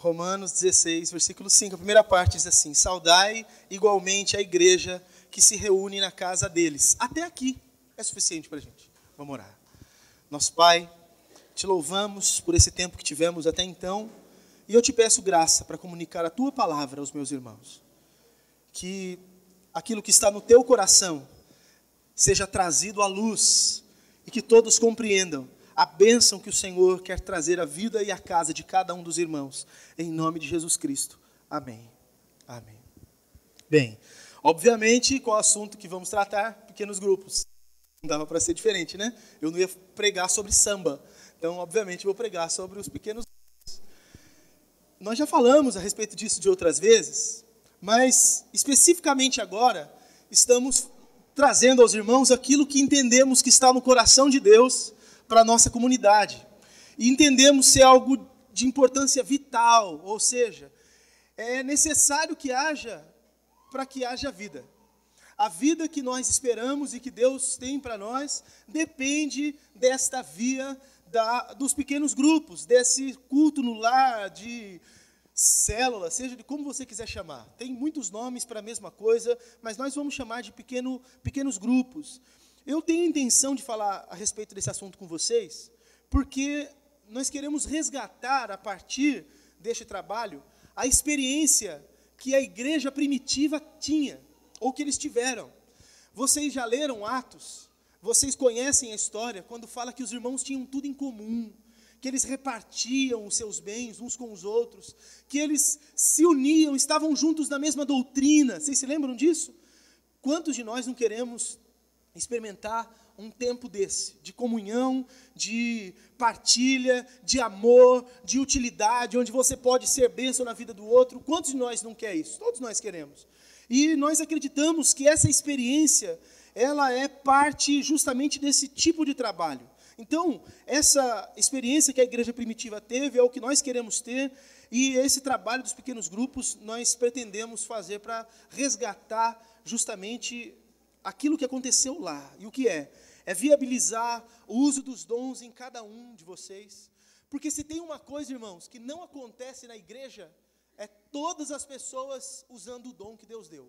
Romanos 16, versículo 5, a primeira parte diz assim: saudai igualmente a igreja que se reúne na casa deles. Até aqui é suficiente para a gente. Vamos orar. Nosso Pai, te louvamos por esse tempo que tivemos até então, e eu te peço graça para comunicar a tua palavra aos meus irmãos. Que aquilo que está no teu coração seja trazido à luz e que todos compreendam a bênção que o Senhor quer trazer à vida e à casa de cada um dos irmãos. Em nome de Jesus Cristo. Amém. Amém. Bem, obviamente, qual é o assunto que vamos tratar? Pequenos grupos. Não dava para ser diferente, né? Eu não ia pregar sobre samba. Então, obviamente, vou pregar sobre os pequenos grupos. Nós já falamos a respeito disso de outras vezes, mas, especificamente agora, estamos trazendo aos irmãos aquilo que entendemos que está no coração de Deus para a nossa comunidade. E entendemos ser algo de importância vital, ou seja, é necessário que haja para que haja vida. A vida que nós esperamos e que Deus tem para nós depende desta via dos pequenos grupos, desse culto no lar, de célula, seja de como você quiser chamar. Tem muitos nomes para a mesma coisa, mas nós vamos chamar de pequenos grupos. Eu tenho a intenção de falar a respeito desse assunto com vocês, porque nós queremos resgatar, a partir deste trabalho, a experiência que a igreja primitiva tinha, ou que eles tiveram. Vocês já leram Atos? Vocês conhecem a história, quando fala que os irmãos tinham tudo em comum, que eles repartiam os seus bens uns com os outros, que eles se uniam, estavam juntos na mesma doutrina. Vocês se lembram disso? Quantos de nós não queremos experimentar um tempo desse, de comunhão, de partilha, de amor, de utilidade, onde você pode ser bênção na vida do outro? Quantos de nós não quer isso? Todos nós queremos. E nós acreditamos que essa experiência, ela é parte justamente desse tipo de trabalho. Então, essa experiência que a igreja primitiva teve é o que nós queremos ter, e esse trabalho dos pequenos grupos nós pretendemos fazer para resgatar justamente aquilo que aconteceu lá. E o que é? É viabilizar o uso dos dons em cada um de vocês. Porque se tem uma coisa, irmãos, que não acontece na igreja, é todas as pessoas usando o dom que Deus deu.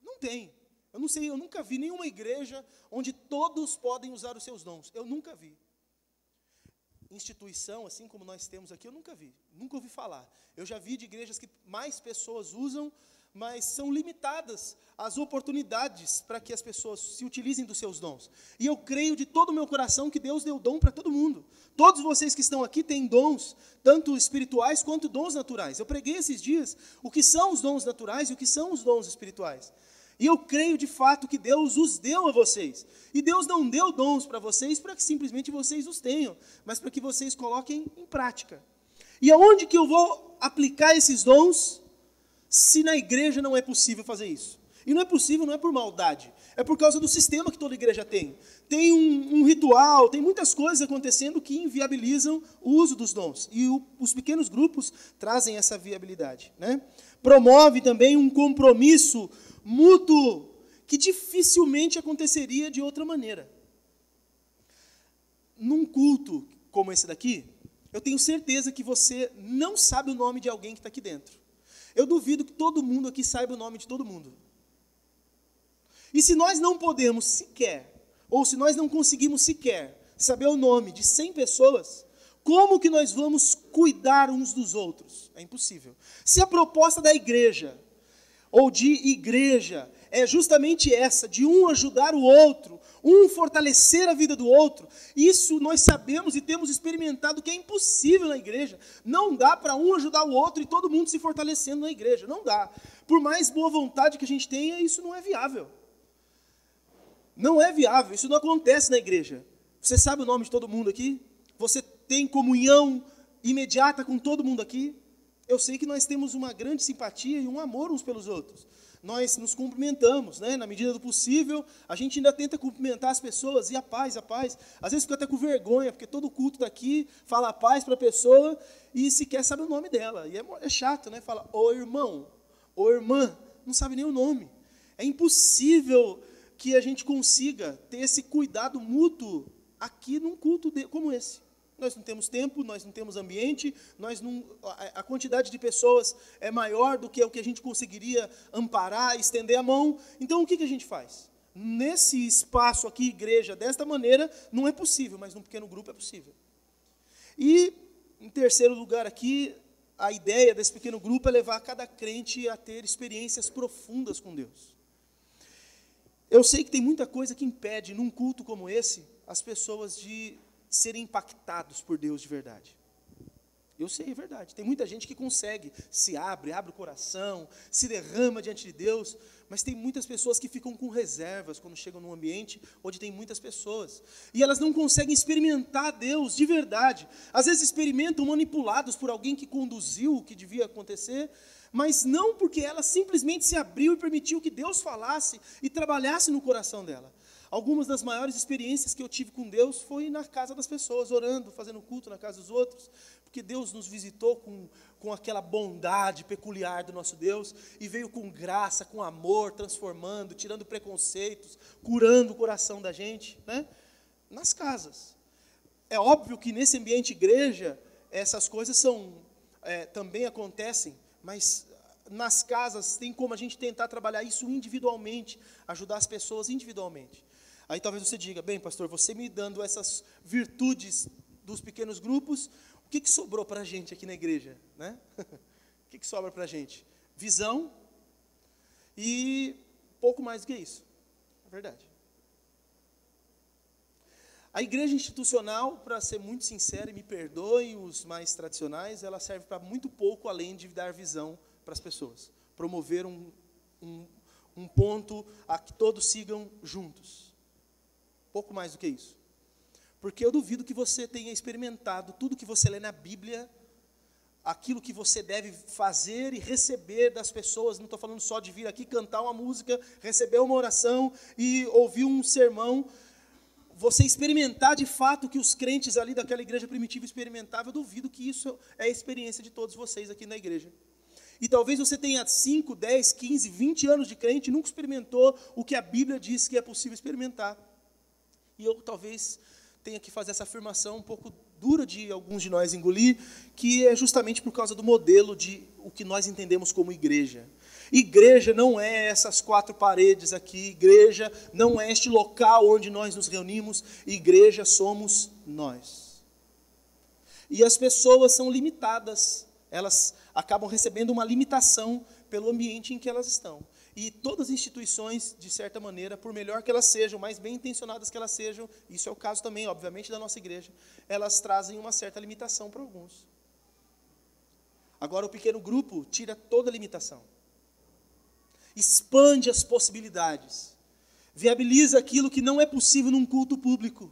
Não tem. Eu não sei, eu nunca vi nenhuma igreja onde todos podem usar os seus dons. Eu nunca vi. Instituição, assim como nós temos aqui, eu nunca vi. Nunca ouvi falar. Eu já vi de igrejas que mais pessoas usam, mas são limitadas as oportunidades para que as pessoas se utilizem dos seus dons. E eu creio de todo o meu coração que Deus deu dom para todo mundo. Todos vocês que estão aqui têm dons, tanto espirituais quanto dons naturais. Eu preguei esses dias o que são os dons naturais e o que são os dons espirituais. E eu creio de fato que Deus os deu a vocês. E Deus não deu dons para vocês para que simplesmente vocês os tenham, mas para que vocês coloquem em prática. E aonde que eu vou aplicar esses dons, se na igreja não é possível fazer isso? E não é possível, não é por maldade, é por causa do sistema que toda igreja tem. Tem um ritual, tem muitas coisas acontecendo que inviabilizam o uso dos dons. E os pequenos grupos trazem essa viabilidade, né? Promove também um compromisso mútuo que dificilmente aconteceria de outra maneira. Num culto como esse daqui, eu tenho certeza que você não sabe o nome de alguém que está aqui dentro. Eu duvido que todo mundo aqui saiba o nome de todo mundo. E se nós não podemos sequer, ou se nós não conseguimos sequer saber o nome de 100 pessoas, como que nós vamos cuidar uns dos outros? É impossível. Se a proposta da igreja, ou de igreja, é justamente essa, de um ajudar o outro, um fortalecer a vida do outro, isso nós sabemos e temos experimentado que é impossível na igreja. Não dá para um ajudar o outro e todo mundo se fortalecendo na igreja. Não dá. Por mais boa vontade que a gente tenha, isso não é viável. Não é viável, isso não acontece na igreja. Você sabe o nome de todo mundo aqui? Você tem comunhão imediata com todo mundo aqui? Eu sei que nós temos uma grande simpatia e um amor uns pelos outros. Nós nos cumprimentamos, né? Na medida do possível, a gente ainda tenta cumprimentar as pessoas, e a paz, a paz. Às vezes fica até com vergonha, porque todo culto está aqui, fala a paz para a pessoa, e sequer sabe o nome dela. E é chato, né? Fala, ô irmão, ô irmã, não sabe nem o nome. É impossível que a gente consiga ter esse cuidado mútuo aqui num culto como esse. nós não temos tempo, nós não temos ambiente, a quantidade de pessoas é maior do que o que a gente conseguiria amparar, estender a mão. Então, o que a gente faz? Nesse espaço aqui, igreja, desta maneira, não é possível, mas num pequeno grupo é possível. E, em terceiro lugar aqui, a ideia desse pequeno grupo é levar cada crente a ter experiências profundas com Deus. Eu sei que tem muita coisa que impede, num culto como esse, as pessoas de serem impactados por Deus de verdade. Eu sei, é verdade. Tem muita gente que consegue, se abre o coração, se derrama diante de Deus, mas tem muitas pessoas que ficam com reservas quando chegam num ambiente onde tem muitas pessoas. E elas não conseguem experimentar Deus de verdade. Às vezes experimentam manipulados por alguém que conduziu o que devia acontecer, mas não porque ela simplesmente se abriu e permitiu que Deus falasse e trabalhasse no coração dela. Algumas das maiores experiências que eu tive com Deus foi na casa das pessoas, orando, fazendo culto na casa dos outros, porque Deus nos visitou com aquela bondade peculiar do nosso Deus, e veio com graça, com amor, transformando, tirando preconceitos, curando o coração da gente, né? Nas casas. É óbvio que nesse ambiente igreja, essas coisas também acontecem, mas nas casas tem como a gente tentar trabalhar isso individualmente, ajudar as pessoas individualmente. Aí talvez você diga, bem, pastor, você me dando essas virtudes dos pequenos grupos, o que sobrou para a gente aqui na igreja? Né? O que sobra para a gente? Visão e pouco mais do que isso. É verdade. A igreja institucional, para ser muito sincero, e me perdoem os mais tradicionais, ela serve para muito pouco além de dar visão para as pessoas. Promover um ponto a que todos sigam juntos. Pouco mais do que isso. Porque eu duvido que você tenha experimentado tudo que você lê na Bíblia, aquilo que você deve fazer e receber das pessoas. Não estou falando só de vir aqui cantar uma música, receber uma oração e ouvir um sermão. Você experimentar de fato o que os crentes ali daquela igreja primitiva experimentavam, eu duvido que isso é a experiência de todos vocês aqui na igreja. E talvez você tenha 5, 10, 15, 20 anos de crente e nunca experimentou o que a Bíblia diz que é possível experimentar. E eu talvez tenha que fazer essa afirmação um pouco dura de alguns de nós engolir, que é justamente por causa do modelo de o que nós entendemos como igreja. Igreja não é essas 4 paredes aqui, igreja não é este local onde nós nos reunimos, igreja somos nós. E as pessoas são limitadas, elas acabam recebendo uma limitação pelo ambiente em que elas estão. E todas as instituições, de certa maneira, por melhor que elas sejam, mais bem intencionadas que elas sejam, isso é o caso também, obviamente, da nossa igreja, elas trazem uma certa limitação para alguns. Agora, o pequeno grupo tira toda a limitação. Expande as possibilidades. Viabiliza aquilo que não é possível num culto público.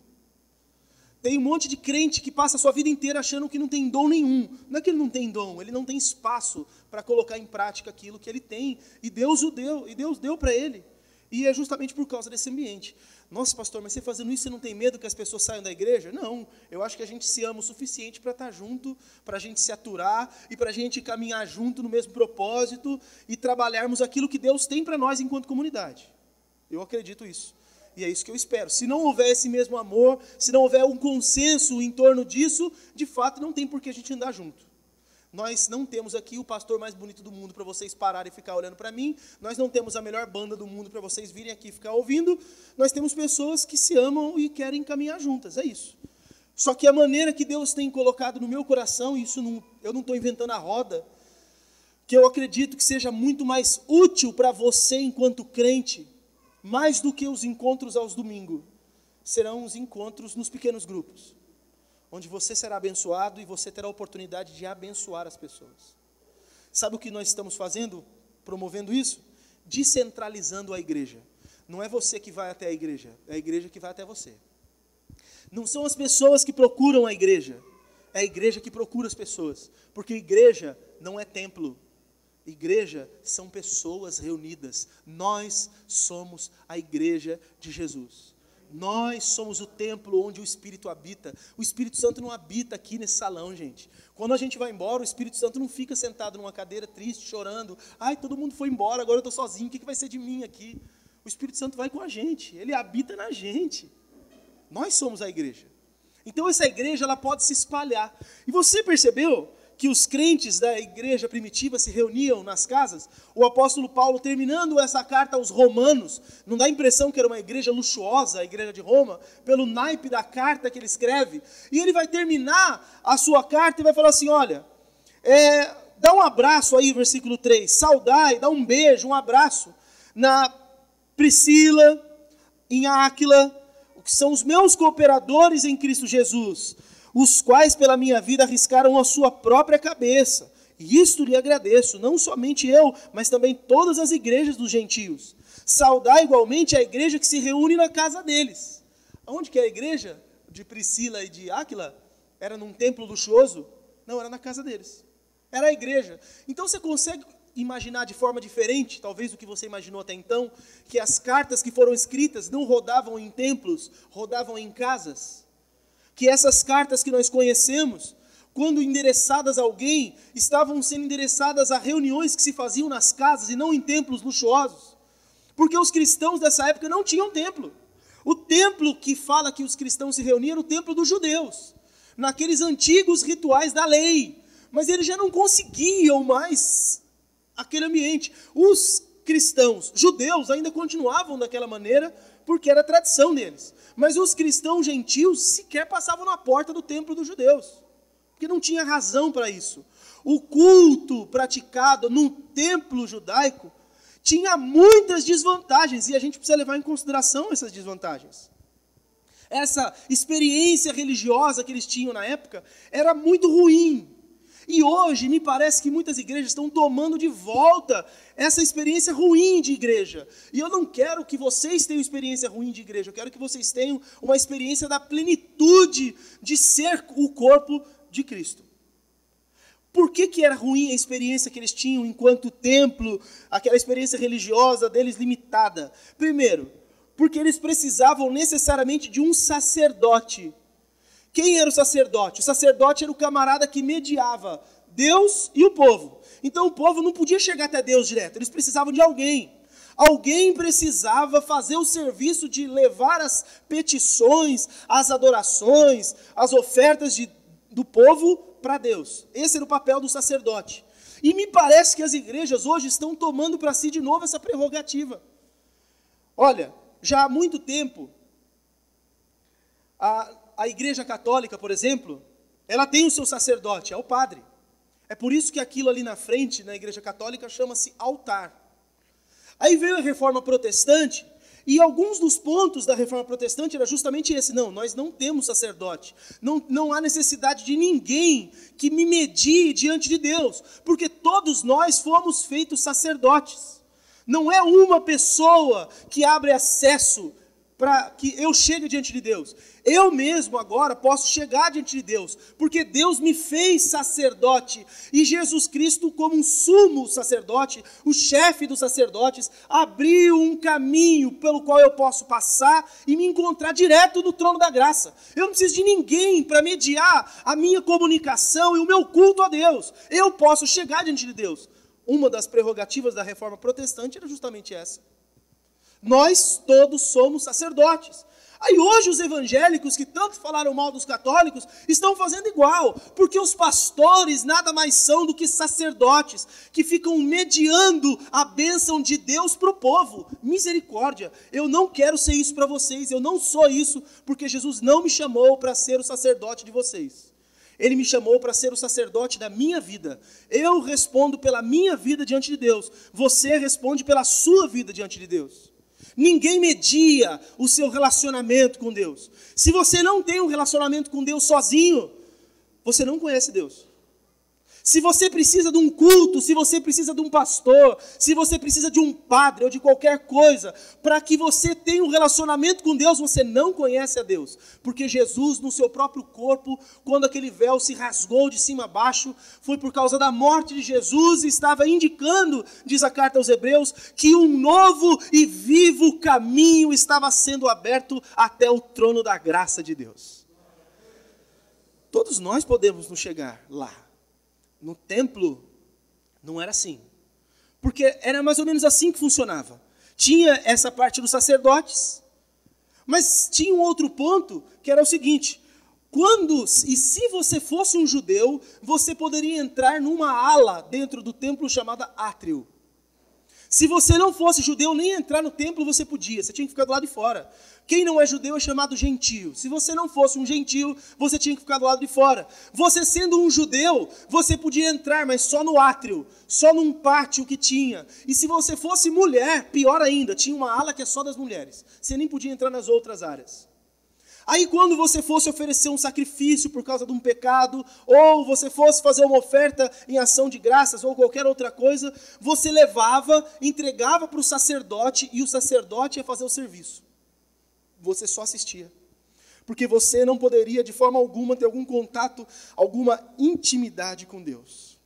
Tem um monte de crente que passa a sua vida inteira achando que não tem dom nenhum. Não é que ele não tem dom, ele não tem espaço para colocar em prática aquilo que ele tem. E Deus o deu, e Deus deu para ele. E é justamente por causa desse ambiente. Nossa, pastor, mas você fazendo isso, você não tem medo que as pessoas saiam da igreja? Não, eu acho que a gente se ama o suficiente para estar junto, para a gente se aturar e para a gente caminhar junto no mesmo propósito e trabalharmos aquilo que Deus tem para nós enquanto comunidade. Eu acredito isso. E é isso que eu espero. Se não houver esse mesmo amor, se não houver um consenso em torno disso, de fato não tem por que a gente andar junto. Nós não temos aqui o pastor mais bonito do mundo para vocês pararem e ficar olhando para mim. Nós não temos a melhor banda do mundo para vocês virem aqui e ficar ouvindo. Nós temos pessoas que se amam e querem caminhar juntas, é isso. Só que a maneira que Deus tem colocado no meu coração, eu não estou inventando a roda, que eu acredito que seja muito mais útil para você enquanto crente, mais do que os encontros aos domingos, serão os encontros nos pequenos grupos, onde você será abençoado e você terá a oportunidade de abençoar as pessoas. Sabe o que nós estamos fazendo, promovendo isso? Descentralizando a igreja. Não é você que vai até a igreja, é a igreja que vai até você. Não são as pessoas que procuram a igreja, é a igreja que procura as pessoas, porque igreja não é templo. Igreja são pessoas reunidas. Nós somos a igreja de Jesus. Nós somos o templo onde o Espírito habita. O Espírito Santo não habita aqui nesse salão, gente. Quando a gente vai embora, o Espírito Santo não fica sentado numa cadeira triste, chorando. Ai, todo mundo foi embora, agora eu estou sozinho, o que vai ser de mim aqui? O Espírito Santo vai com a gente, ele habita na gente. Nós somos a igreja. Então essa igreja ela pode se espalhar. E você percebeu que os crentes da igreja primitiva se reuniam nas casas? O apóstolo Paulo, terminando essa carta aos Romanos, não dá a impressão que era uma igreja luxuosa, a igreja de Roma, pelo naipe da carta que ele escreve. E ele vai terminar a sua carta e vai falar assim, olha, dá um abraço aí, versículo 3, saudai, dá um beijo, um abraço na Priscila, em Áquila, que são os meus cooperadores em Cristo Jesus, os quais pela minha vida arriscaram a sua própria cabeça. E isto lhe agradeço, não somente eu, mas também todas as igrejas dos gentios. Saudar igualmente a igreja que se reúne na casa deles. Onde que é a igreja de Priscila e de Áquila? Era num templo luxuoso? Não, era na casa deles. Era a igreja. Então você consegue imaginar de forma diferente, talvez do que você imaginou até então, que as cartas que foram escritas não rodavam em templos, rodavam em casas? Que essas cartas que nós conhecemos, quando endereçadas a alguém, estavam sendo endereçadas a reuniões que se faziam nas casas e não em templos luxuosos. Porque os cristãos dessa época não tinham templo. O templo que fala que os cristãos se reuniam era o templo dos judeus, naqueles antigos rituais da lei. Mas eles já não conseguiam mais aquele ambiente. Os cristãos judeus ainda continuavam daquela maneira, porque era a tradição deles. Mas os cristãos gentios sequer passavam na porta do templo dos judeus, porque não tinha razão para isso. O culto praticado no templo judaico tinha muitas desvantagens, e a gente precisa levar em consideração essas desvantagens. Essa experiência religiosa que eles tinham na época era muito ruim. E hoje me parece que muitas igrejas estão tomando de volta essa experiência ruim de igreja. E eu não quero que vocês tenham experiência ruim de igreja, eu quero que vocês tenham uma experiência da plenitude de ser o corpo de Cristo. Por que era ruim a experiência que eles tinham enquanto templo, aquela experiência religiosa deles limitada? Primeiro, porque eles precisavam necessariamente de um sacerdote. Quem era o sacerdote? O sacerdote era o camarada que mediava Deus e o povo. Então o povo não podia chegar até Deus direto, eles precisavam de alguém. Alguém precisava fazer o serviço de levar as petições, as adorações, as ofertas do povo para Deus. Esse era o papel do sacerdote. E me parece que as igrejas hoje estão tomando para si de novo essa prerrogativa. Olha, já há muito tempo, a Igreja Católica, por exemplo, ela tem o seu sacerdote, é o padre. É por isso que aquilo ali na frente, na Igreja Católica, chama-se altar. Aí veio a Reforma Protestante, e alguns dos pontos da Reforma Protestante era justamente esse. Não, nós não temos sacerdote. Não há necessidade de ninguém que me medie diante de Deus, porque todos nós fomos feitos sacerdotes. Não é uma pessoa que abre acesso para que eu chegue diante de Deus. Eu mesmo agora posso chegar diante de Deus, porque Deus me fez sacerdote, e Jesus Cristo, como um sumo sacerdote, o chefe dos sacerdotes, abriu um caminho pelo qual eu posso passar e me encontrar direto no trono da graça. Eu não preciso de ninguém para mediar a minha comunicação e o meu culto a Deus. Eu posso chegar diante de Deus. Uma das prerrogativas da Reforma Protestante era justamente essa. Nós todos somos sacerdotes. Aí hoje os evangélicos que tanto falaram mal dos católicos estão fazendo igual, porque os pastores nada mais são do que sacerdotes que ficam mediando a bênção de Deus para o povo. Misericórdia, eu não quero ser isso para vocês, eu não sou isso, porque Jesus não me chamou para ser o sacerdote de vocês. Ele me chamou para ser o sacerdote da minha vida. Eu respondo pela minha vida diante de Deus, você responde pela sua vida diante de Deus. Ninguém media o seu relacionamento com Deus. Se você não tem um relacionamento com Deus sozinho, você não conhece Deus. Se você precisa de um culto, se você precisa de um pastor, se você precisa de um padre ou de qualquer coisa, para que você tenha um relacionamento com Deus, você não conhece a Deus. Porque Jesus, no seu próprio corpo, quando aquele véu se rasgou de cima a baixo, foi por causa da morte de Jesus, e estava indicando, diz a carta aos Hebreus, que um novo e vivo caminho estava sendo aberto até o trono da graça de Deus. Todos nós podemos nos chegar lá. No templo, não era assim. Porque era mais ou menos assim que funcionava. Tinha essa parte dos sacerdotes, mas tinha um outro ponto, que era o seguinte: E se você fosse um judeu, você poderia entrar numa ala dentro do templo chamada átrio. Se você não fosse judeu, nem entrar no templo você podia, você tinha que ficar do lado de fora. Quem não é judeu é chamado gentio. Se você não fosse um gentio, você tinha que ficar do lado de fora. Você sendo um judeu, você podia entrar, mas só no átrio, só num pátio que tinha. E se você fosse mulher, pior ainda, tinha uma ala que é só das mulheres. Você nem podia entrar nas outras áreas. Aí quando você fosse oferecer um sacrifício por causa de um pecado, ou você fosse fazer uma oferta em ação de graças, ou qualquer outra coisa, você levava, entregava para o sacerdote, e o sacerdote ia fazer o serviço. Você só assistia. Porque você não poderia de forma alguma ter algum contato, alguma intimidade com Deus.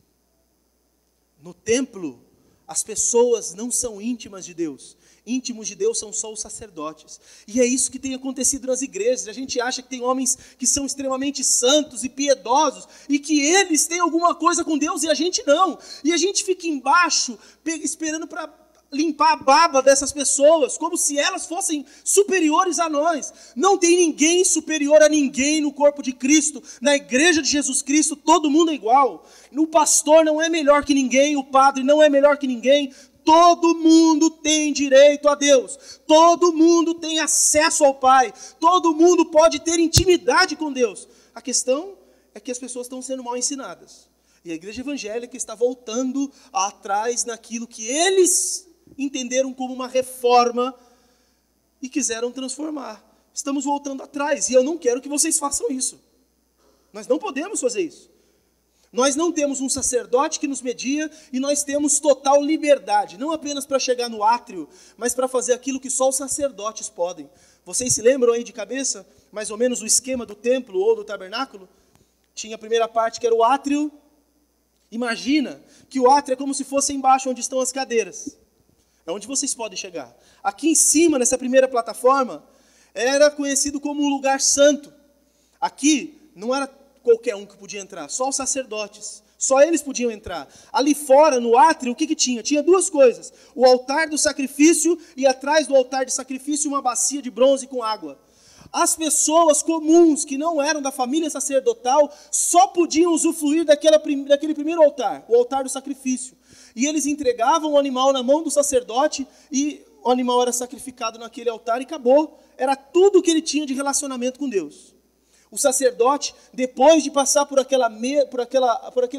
No templo, as pessoas não são íntimas de Deus. Íntimos de Deus são só os sacerdotes. E é isso que tem acontecido nas igrejas. A gente acha que tem homens que são extremamente santos e piedosos, e que eles têm alguma coisa com Deus e a gente não. E a gente fica embaixo esperando para limpar a baba dessas pessoas, como se elas fossem superiores a nós. Não tem ninguém superior a ninguém no corpo de Cristo. Na igreja de Jesus Cristo, todo mundo é igual. O pastor não é melhor que ninguém, o padre não é melhor que ninguém. Todo mundo tem direito a Deus, todo mundo tem acesso ao Pai, todo mundo pode ter intimidade com Deus. A questão é que as pessoas estão sendo mal ensinadas. E a igreja evangélica está voltando atrás naquilo que eles entenderam como uma reforma e quiseram transformar. Estamos voltando atrás, e eu não quero que vocês façam isso. Nós não podemos fazer isso. Nós não temos um sacerdote que nos media, e nós temos total liberdade, não apenas para chegar no átrio, mas para fazer aquilo que só os sacerdotes podem. Vocês se lembram aí de cabeça, mais ou menos o esquema do templo ou do tabernáculo? Tinha a primeira parte que era o átrio. Imagina que o átrio é como se fosse embaixo onde estão as cadeiras. É onde vocês podem chegar. Aqui em cima, nessa primeira plataforma, era conhecido como um lugar santo. Aqui não era qualquer um que podia entrar, só os sacerdotes. Só eles podiam entrar. Ali fora, no átrio, o que tinha? Tinha duas coisas. O altar do sacrifício e atrás do altar de sacrifício uma bacia de bronze com água. As pessoas comuns, que não eram da família sacerdotal, só podiam usufruir daquele primeiro altar, o altar do sacrifício. E eles entregavam o animal na mão do sacerdote e o animal era sacrificado naquele altar e acabou. Era tudo o que ele tinha de relacionamento com Deus. O sacerdote, depois de passar por aquele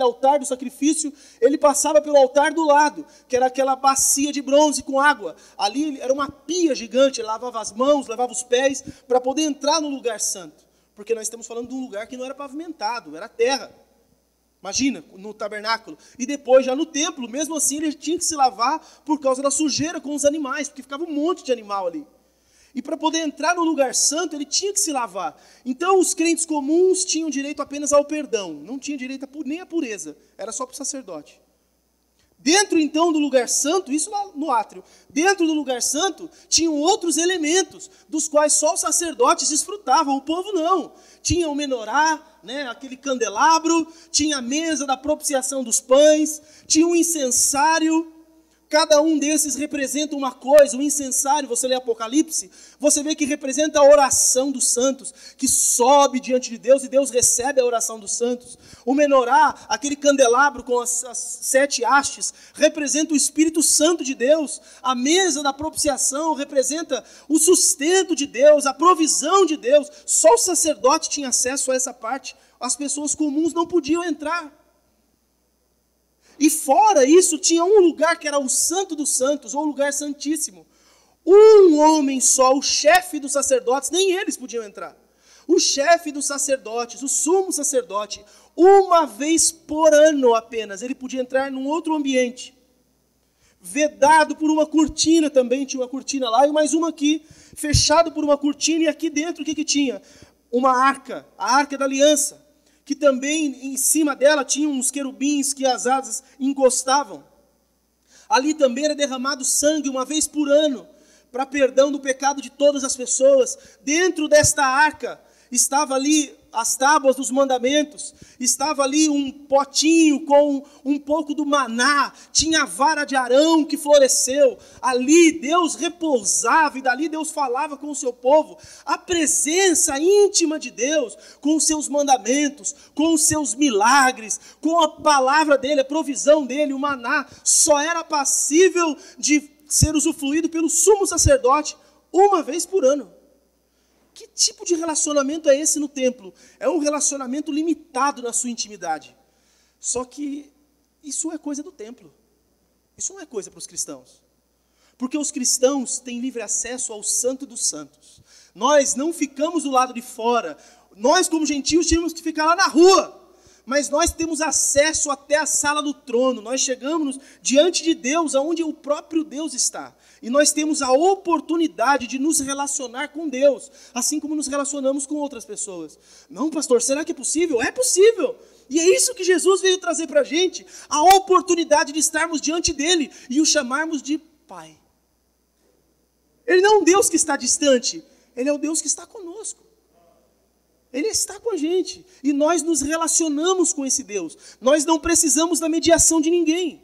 altar do sacrifício, ele passava pelo altar do lado, que era aquela bacia de bronze com água. Ali era uma pia gigante, ele lavava as mãos, lavava os pés, para poder entrar no lugar santo. Porque nós estamos falando de um lugar que não era pavimentado, era terra. Imagina, no tabernáculo. E depois, já no templo, mesmo assim, ele tinha que se lavar por causa da sujeira com os animais, porque ficava um monte de animal ali. E para poder entrar no lugar santo, ele tinha que se lavar. Então, os crentes comuns tinham direito apenas ao perdão. Não tinham direito nem à pureza. Era só para o sacerdote. Dentro, então, do lugar santo, isso lá no átrio, dentro do lugar santo, tinham outros elementos, dos quais só os sacerdotes desfrutavam, o povo não. Tinha o menorá, né, aquele candelabro, tinha a mesa da propiciação dos pães, tinha um incensário. Cada um desses representa uma coisa. O incensário, você lê Apocalipse, você vê que representa a oração dos santos, que sobe diante de Deus e Deus recebe a oração dos santos. O menorá, aquele candelabro com as 7 hastes, representa o Espírito Santo de Deus. A mesa da propiciação representa o sustento de Deus, a provisão de Deus. Só o sacerdote tinha acesso a essa parte. As pessoas comuns não podiam entrar. E fora isso, tinha um lugar que era o Santo dos Santos, ou o lugar santíssimo. Um homem só, o chefe dos sacerdotes, nem eles podiam entrar. O chefe dos sacerdotes, o sumo sacerdote, uma vez por ano apenas, ele podia entrar num outro ambiente. Vedado por uma cortina também, tinha uma cortina lá e mais uma aqui, fechado por uma cortina, e aqui dentro o que tinha? Uma arca, a arca da aliança, que também em cima dela tinha uns querubins que as asas encostavam. Ali também era derramado sangue uma vez por ano, para perdão do pecado de todas as pessoas. Dentro desta arca estava ali as tábuas dos mandamentos, estava ali um potinho com um pouco do maná, tinha a vara de Arão que floresceu, ali Deus repousava e dali Deus falava com o seu povo. A presença íntima de Deus, com os seus mandamentos, com os seus milagres, com a palavra dele, a provisão dele, o maná, só era passível de ser usufruído pelo sumo sacerdote uma vez por ano. Que tipo de relacionamento é esse no templo? É um relacionamento limitado na sua intimidade. Só que isso é coisa do templo. Isso não é coisa para os cristãos. Porque os cristãos têm livre acesso ao Santo dos Santos. Nós não ficamos do lado de fora. Nós, como gentios, tínhamos que ficar lá na rua. Mas nós temos acesso até a sala do trono. Nós chegamos diante de Deus, aonde o próprio Deus está. E nós temos a oportunidade de nos relacionar com Deus, assim como nos relacionamos com outras pessoas. Não, pastor, será que é possível? É possível. E é isso que Jesus veio trazer para a gente, a oportunidade de estarmos diante dele e o chamarmos de Pai. Ele não é um Deus que está distante, ele é o Deus que está conosco. Ele está com a gente e nós nos relacionamos com esse Deus. Nós não precisamos da mediação de ninguém.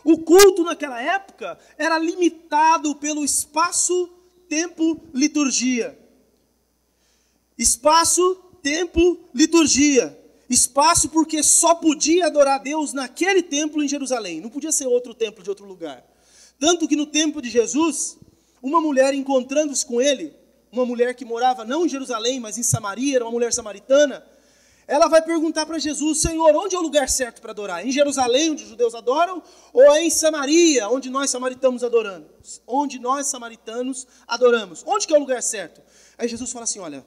O culto naquela época era limitado pelo espaço, tempo, liturgia. Espaço, tempo, liturgia. Espaço porque só podia adorar a Deus naquele templo em Jerusalém. Não podia ser outro templo de outro lugar. Tanto que no tempo de Jesus, uma mulher encontrando-se com ele, uma mulher que morava não em Jerusalém, mas em Samaria, era uma mulher samaritana, ela vai perguntar para Jesus: Senhor, onde é o lugar certo para adorar? Em Jerusalém, onde os judeus adoram, ou é em Samaria, onde nós samaritanos adoramos? Onde nós samaritanos adoramos. Onde que é o lugar certo? Aí Jesus fala assim: olha,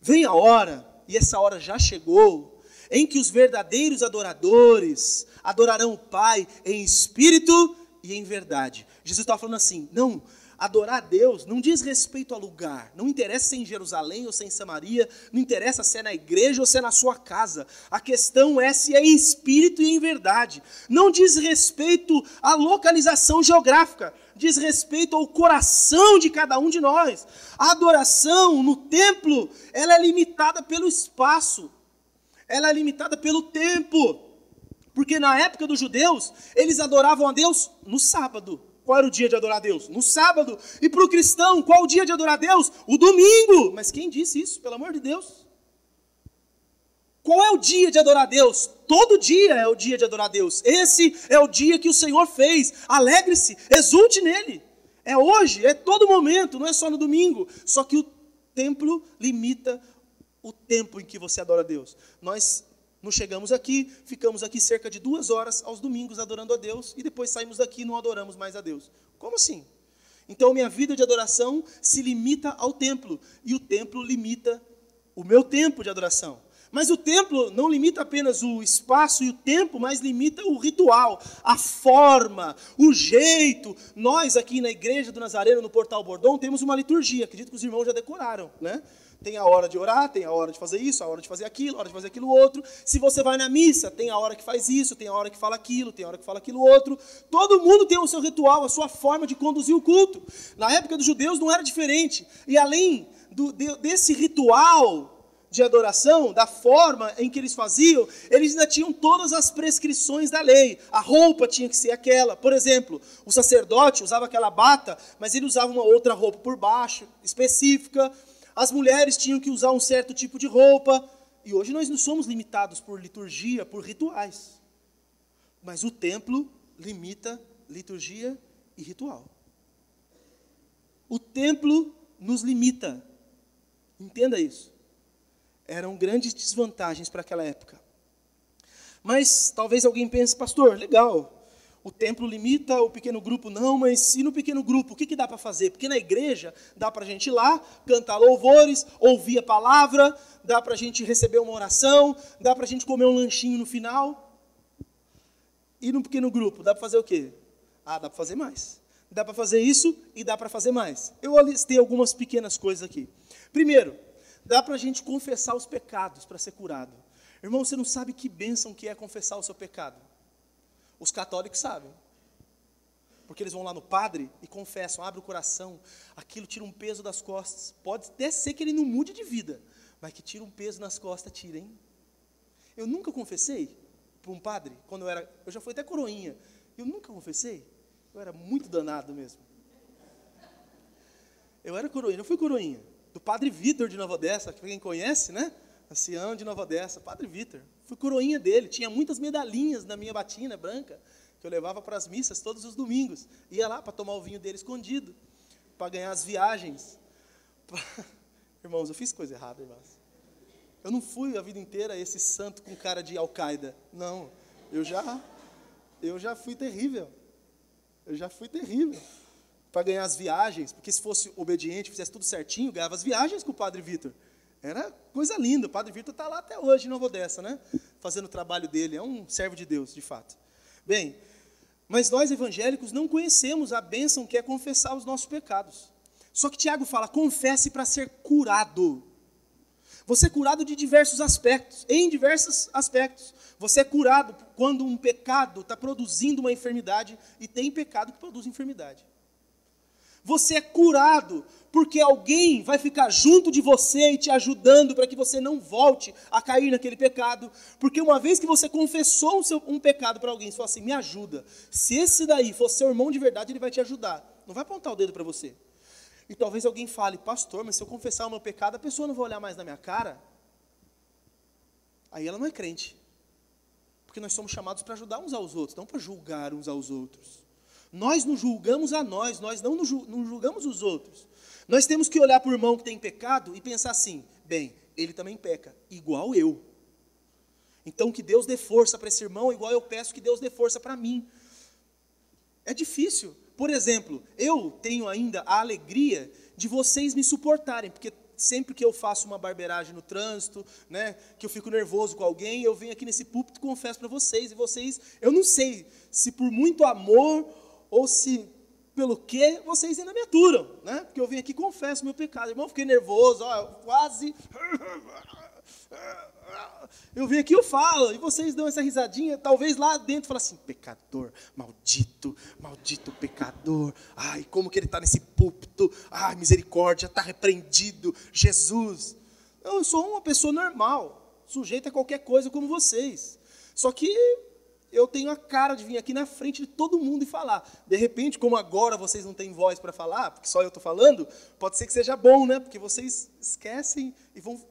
vem a hora, e essa hora já chegou, em que os verdadeiros adoradores adorarão o Pai em espírito e em verdade. Jesus estava falando assim: não, adorar a Deus não diz respeito a lugar. Não interessa se é em Jerusalém ou se é em Samaria. Não interessa se é na igreja ou se é na sua casa. A questão é se é em espírito e em verdade. Não diz respeito à localização geográfica. Diz respeito ao coração de cada um de nós. A adoração no templo, ela é limitada pelo espaço. Ela é limitada pelo tempo. Porque na época dos judeus, eles adoravam a Deus no sábado. Qual era o dia de adorar a Deus? No sábado. E para o cristão, qual o dia de adorar a Deus? O domingo. Mas quem disse isso, pelo amor de Deus? Qual é o dia de adorar a Deus? Todo dia é o dia de adorar a Deus. Esse é o dia que o Senhor fez. Alegre-se, exulte nele. É hoje, é todo momento, não é só no domingo. Só que o templo limita o tempo em que você adora a Deus. Nós chegamos aqui, ficamos aqui cerca de 2 horas aos domingos adorando a Deus e depois saímos daqui e não adoramos mais a Deus. Como assim? Então minha vida de adoração se limita ao templo e o templo limita o meu tempo de adoração. Mas o templo não limita apenas o espaço e o tempo, mas limita o ritual, a forma, o jeito. Nós aqui na igreja do Nazareno, no Portal Bordon, temos uma liturgia, acredito que os irmãos já decoraram, né? Tem a hora de orar, tem a hora de fazer isso, a hora de fazer aquilo, a hora de fazer aquilo outro. Se você vai na missa, tem a hora que faz isso, tem a hora que fala aquilo, tem a hora que fala aquilo outro. Todo mundo tem o seu ritual, a sua forma de conduzir o culto. Na época dos judeus não era diferente. E além desse ritual de adoração, da forma em que eles faziam, eles ainda tinham todas as prescrições da lei. A roupa tinha que ser aquela. Por exemplo, o sacerdote usava aquela bata, mas ele usava uma outra roupa por baixo, específica. As mulheres tinham que usar um certo tipo de roupa. E hoje nós não somos limitados por liturgia, por rituais. Mas o templo limita liturgia e ritual. O templo nos limita. Entenda isso. Eram grandes desvantagens para aquela época. Mas talvez alguém pense: pastor, legal, o templo limita, o pequeno grupo não, mas e no pequeno grupo, o que dá para fazer? Porque na igreja dá para a gente ir lá, cantar louvores, ouvir a palavra, dá para a gente receber uma oração, dá para a gente comer um lanchinho no final. E no pequeno grupo, dá para fazer o quê? Dá para fazer mais. Dá para fazer isso e dá para fazer mais. Eu listei algumas pequenas coisas aqui. Primeiro, dá para a gente confessar os pecados para ser curado. Irmão, você não sabe que bênção que é confessar o seu pecado. Os católicos sabem. Porque eles vão lá no padre e confessam, abre o coração, aquilo tira um peso das costas. Pode até ser que ele não mude de vida, Vai que tira um peso nas costas, tira, hein? Eu nunca confessei para um padre, eu já fui até coroinha, eu nunca confessei, eu era muito danado mesmo. Eu era coroinha, não fui coroinha, do padre Vitor de Nova Odessa, que quem conhece, né? Ancião de Nova Odessa, padre Vitor. Fui coroinha dele, tinha muitas medalhinhas na minha batina branca, que eu levava para as missas todos os domingos. Ia lá para tomar o vinho dele escondido, para ganhar as viagens. Irmãos, eu fiz coisa errada, irmãos. Eu não fui a vida inteira esse santo com cara de Al-Qaeda. Não, eu já fui terrível. Eu já fui terrível. Para ganhar as viagens, porque se fosse obediente, fizesse tudo certinho, ganhava as viagens com o padre Vitor. Era coisa linda. O padre Vitor está lá até hoje em Nova Odessa, né? Fazendo o trabalho dele. É um servo de Deus, de fato. Bem, mas nós evangélicos não conhecemos a bênção que é confessar os nossos pecados. Só que Tiago fala, confesse para ser curado. Você é curado de diversos aspectos, em diversos aspectos. Você é curado quando um pecado está produzindo uma enfermidade, e tem pecado que produz enfermidade. Você é curado porque alguém vai ficar junto de você e te ajudando para que você não volte a cair naquele pecado. Porque uma vez que você confessou um pecado para alguém, você fala assim, me ajuda. Se esse daí for seu irmão de verdade, ele vai te ajudar. Não vai apontar o dedo para você. E talvez alguém fale, pastor, mas se eu confessar o meu pecado, a pessoa não vai olhar mais na minha cara. Aí ela não é crente. Porque nós somos chamados para ajudar uns aos outros, não para julgar uns aos outros. Nós nos julgamos a nós não julgamos os outros. Nós temos que olhar para o irmão que tem pecado e pensar assim, bem, ele também peca, igual eu. Então que Deus dê força para esse irmão, igual eu peço que Deus dê força para mim. É difícil. Por exemplo, eu tenho ainda a alegria de vocês me suportarem, porque sempre que eu faço uma barbeiragem no trânsito, né, que eu fico nervoso com alguém, eu venho aqui nesse púlpito e confesso para vocês, e vocês, eu não sei se por muito amor ou se pelo que vocês ainda me aturam, né? Porque eu venho aqui e confesso meu pecado. Irmão, fiquei nervoso, ó, quase. Eu venho aqui e eu falo, e vocês dão essa risadinha, talvez lá dentro falem assim, pecador, maldito pecador, ai, como que ele está nesse púlpito, ai, misericórdia, está repreendido, Jesus. Eu sou uma pessoa normal, sujeita a qualquer coisa como vocês, só que eu tenho a cara de vir aqui na frente de todo mundo e falar. De repente, como agora vocês não têm voz para falar, porque só eu estou falando, pode ser que seja bom, né? Porque vocês esquecem e vão...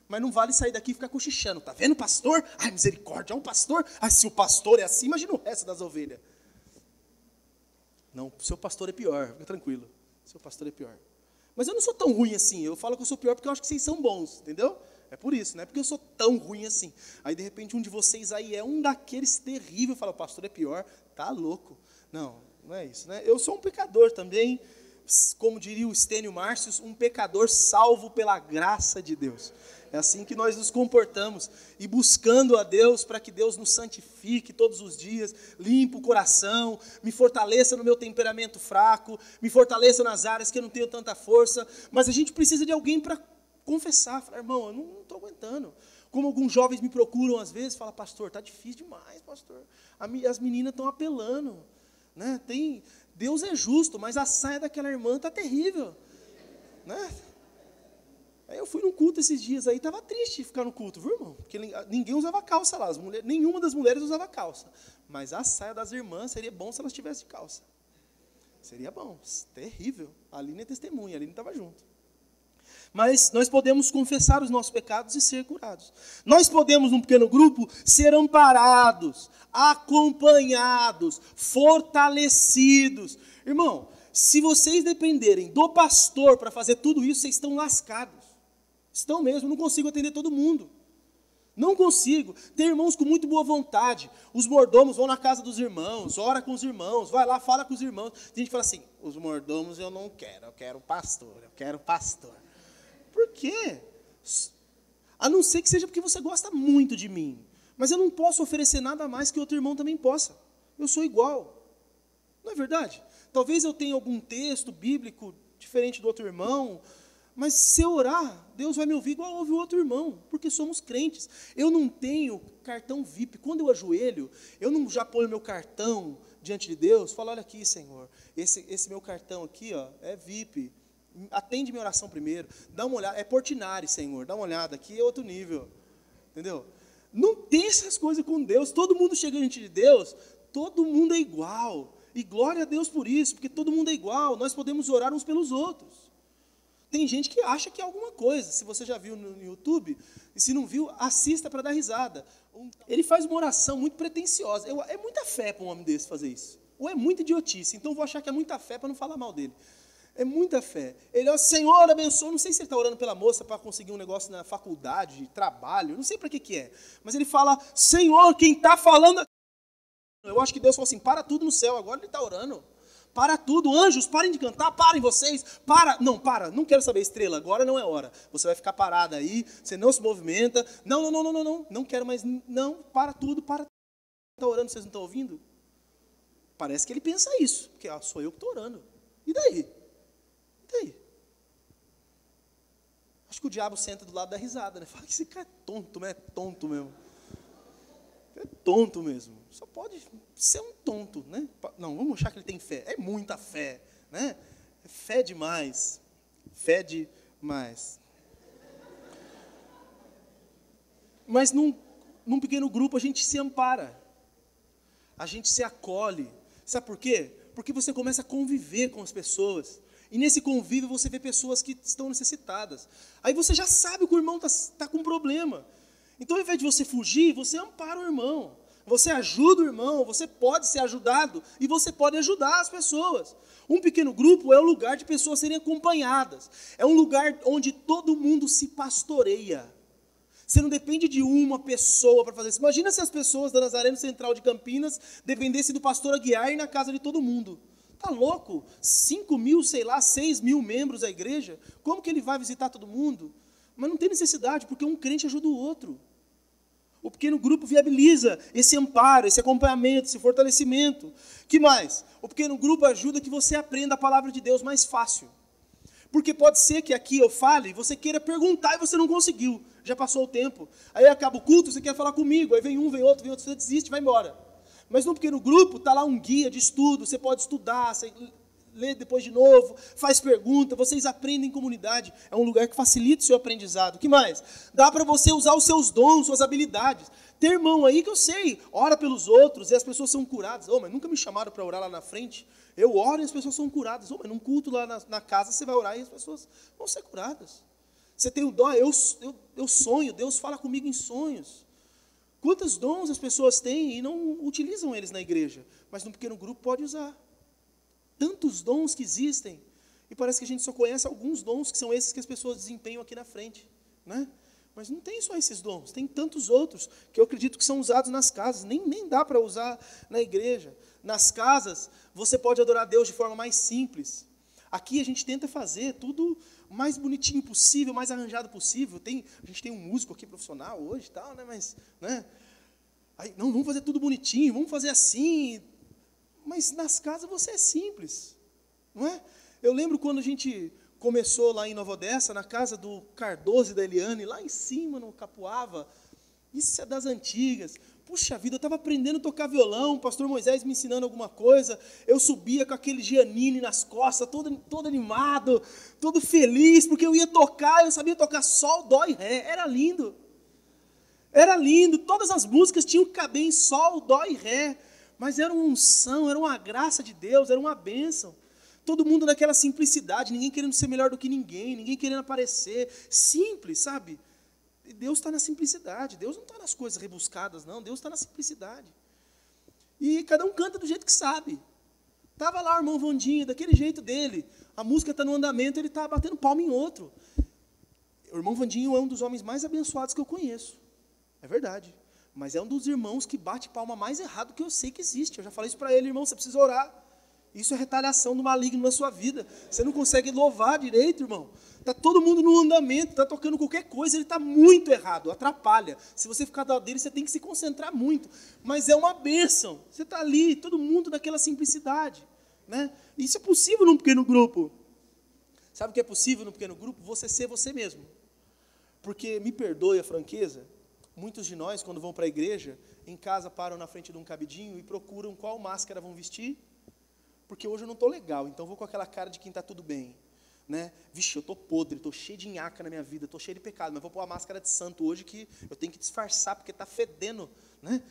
Mas não vale sair daqui e ficar cochichando. Tá vendo, pastor? Ai, misericórdia, é um pastor? Ah, se o pastor é assim, imagina o resto das ovelhas. Não, o seu pastor é pior, fica tranquilo. O seu pastor é pior. Mas eu não sou tão ruim assim. Eu falo que eu sou pior porque eu acho que vocês são bons, entendeu? É por isso, não é porque eu sou tão ruim assim. Aí, de repente, um de vocês aí é um daqueles terríveis. Fala, o pastor é pior, tá louco. Não, não é isso, né? Eu sou um pecador também, como diria o Estênio Márcios, um pecador salvo pela graça de Deus. É assim que nós nos comportamos, e buscando a Deus para que Deus nos santifique todos os dias, limpe o coração, me fortaleça no meu temperamento fraco, me fortaleça nas áreas que eu não tenho tanta força, mas a gente precisa de alguém para confessar, falar, irmão, eu não estou aguentando. Como alguns jovens me procuram às vezes, falam, pastor, está difícil demais, pastor. As meninas estão apelando, né? Deus é justo, mas a saia daquela irmã está terrível, né? Aí eu fui num culto esses dias aí, estava triste de ficar no culto, viu, irmão? Porque ninguém usava calça lá, nenhuma das mulheres usava calça. Mas a saia das irmãs seria bom se elas tivessem de calça. Seria bom, terrível. A Aline é testemunha, a Aline estava junto. Mas nós podemos confessar os nossos pecados e ser curados. Nós podemos, num pequeno grupo, ser amparados, acompanhados, fortalecidos. Irmão, se vocês dependerem do pastor para fazer tudo isso, vocês estão lascados. Estão mesmo, eu não consigo atender todo mundo. Não consigo. Tem irmãos com muito boa vontade. Os mordomos vão na casa dos irmãos, ora com os irmãos, vai lá, fala com os irmãos. Tem gente que fala assim, os mordomos eu não quero, eu quero pastor. Por quê? A não ser que seja porque você gosta muito de mim. Mas eu não posso oferecer nada mais que outro irmão também possa. Eu sou igual. Não é verdade? Talvez eu tenha algum texto bíblico diferente do outro irmão, mas se eu orar, Deus vai me ouvir igual ouve o outro irmão, porque somos crentes. Eu não tenho cartão VIP. Quando eu ajoelho, eu não já ponho meu cartão diante de Deus, falo, olha aqui, Senhor, esse meu cartão aqui ó, é VIP. atende minha oração primeiro, dá uma olhada, é Portinari, Senhor, dá uma olhada, aqui é outro nível, entendeu? Não tem essas coisas com Deus, todo mundo chega diante de Deus, todo mundo é igual, e glória a Deus por isso, porque todo mundo é igual, nós podemos orar uns pelos outros. Tem gente que acha que é alguma coisa. Se você já viu no YouTube, e se não viu, assista para dar risada. Ele faz uma oração muito pretensiosa. É muita fé para um homem desse fazer isso. Ou é muita idiotice. Então eu vou achar que é muita fé para não falar mal dele. É muita fé. Ele, ó, Senhor, abençoa. Não sei se ele está orando pela moça para conseguir um negócio na faculdade, trabalho. Não sei para que é. Mas ele fala, Senhor, quem está falando... Eu acho que Deus falou assim, para tudo no céu. Agora ele está orando. Para tudo, anjos, parem de cantar, parem vocês, não quero saber, estrela, agora não é hora, você vai ficar parada aí, você não se movimenta, não quero mais, não, para tudo, está orando, vocês não estão ouvindo? Parece que ele pensa isso, porque sou eu que estou orando, e daí? Acho que o diabo senta do lado da risada, né, fala que esse cara é tonto, mas é tonto mesmo. É tonto mesmo. Só pode ser um tonto, né? Não, vamos achar que ele tem fé. É muita fé, né? É fé demais. Fé demais. Mas num pequeno grupo a gente se ampara. A gente se acolhe. Sabe por quê? Porque você começa a conviver com as pessoas. E nesse convívio você vê pessoas que estão necessitadas. Aí você já sabe que o irmão está com problema. Então, ao invés de você fugir, você ampara o irmão. Você ajuda o irmão, você pode ser ajudado e você pode ajudar as pessoas. Um pequeno grupo é um lugar de pessoas serem acompanhadas. É um lugar onde todo mundo se pastoreia. Você não depende de uma pessoa para fazer isso. Imagina se as pessoas da Nazareno Central de Campinas dependessem do pastor Aguiar e ir na casa de todo mundo. Tá louco? 5.000, 6.000 membros da igreja? Como que ele vai visitar todo mundo? Mas não tem necessidade, porque um crente ajuda o outro. O pequeno grupo viabiliza esse amparo, esse acompanhamento, esse fortalecimento. Que mais? O pequeno grupo ajuda que você aprenda a palavra de Deus mais fácil. Porque pode ser que aqui eu fale, você queira perguntar e você não conseguiu. Já passou o tempo. Aí acaba o culto, você quer falar comigo. Aí vem um, vem outro, você desiste, vai embora. Mas no pequeno grupo está lá um guia de estudo, você pode estudar, você lê depois de novo, faz pergunta, vocês aprendem em comunidade, é um lugar que facilita o seu aprendizado. O que mais? Dá para você usar os seus dons, suas habilidades. Tem irmão aí que eu sei, ora pelos outros e as pessoas são curadas. Mas nunca me chamaram para orar lá na frente. Eu oro e as pessoas são curadas. Mas num culto lá na casa você vai orar e as pessoas vão ser curadas. Você tem o dom, eu sonho, Deus fala comigo em sonhos. Quantos dons as pessoas têm e não utilizam eles na igreja, mas num pequeno grupo pode usar. Tantos dons que existem, e parece que a gente só conhece alguns dons, que são esses que as pessoas desempenham aqui na frente, né? Mas não tem só esses dons, tem tantos outros, que eu acredito que são usados nas casas, nem dá para usar na igreja. Nas casas, você pode adorar a Deus de forma mais simples. Aqui a gente tenta fazer tudo o mais bonitinho possível, mais arranjado possível. A gente tem um músico aqui profissional hoje e tal, né? Mas, né? Aí, não, vamos fazer tudo bonitinho, vamos fazer assim. Mas nas casas você é simples, não é? Eu lembro quando a gente começou lá em Nova Odessa, na casa do Cardoso e da Eliane, lá em cima, no Capuava. Isso é das antigas. Puxa vida, eu estava aprendendo a tocar violão, o pastor Moisés me ensinando alguma coisa, eu subia com aquele Giannini nas costas, todo animado, todo feliz, porque eu ia tocar, eu sabia tocar sol, dó e ré, era lindo. Era lindo, todas as músicas tinham que caber em sol, dó e ré, mas era uma unção, era uma graça de Deus, era uma bênção. Todo mundo naquela simplicidade, ninguém querendo ser melhor do que ninguém querendo aparecer, simples, sabe? Deus está na simplicidade, Deus não está nas coisas rebuscadas, não, Deus está na simplicidade. E cada um canta do jeito que sabe. Estava lá o irmão Vandinho, daquele jeito dele, a música está no andamento, ele está batendo palma em outro. O irmão Vandinho é um dos homens mais abençoados que eu conheço, é verdade, mas é um dos irmãos que bate palma mais errado que eu sei que existe. Eu já falei isso para ele, irmão, você precisa orar. Isso é retaliação do maligno na sua vida. Você não consegue louvar direito, irmão. Está todo mundo no andamento, está tocando qualquer coisa, ele está muito errado, atrapalha. Se você ficar do lado dele, você tem que se concentrar muito. Mas é uma bênção. Você está ali, todo mundo naquela simplicidade, né? Isso é possível num pequeno grupo. Sabe o que é possível num pequeno grupo? Você ser você mesmo. Porque, me perdoe a franqueza, muitos de nós, quando vão para a igreja, em casa param na frente de um cabidinho e procuram qual máscara vão vestir. Porque hoje eu não estou legal, então vou com aquela cara de quem está tudo bem. né? Vixe, eu tô podre, tô cheio de nhaca na minha vida, tô cheio de pecado, mas vou pôr a máscara de santo hoje que eu tenho que disfarçar porque tá fedendo, né?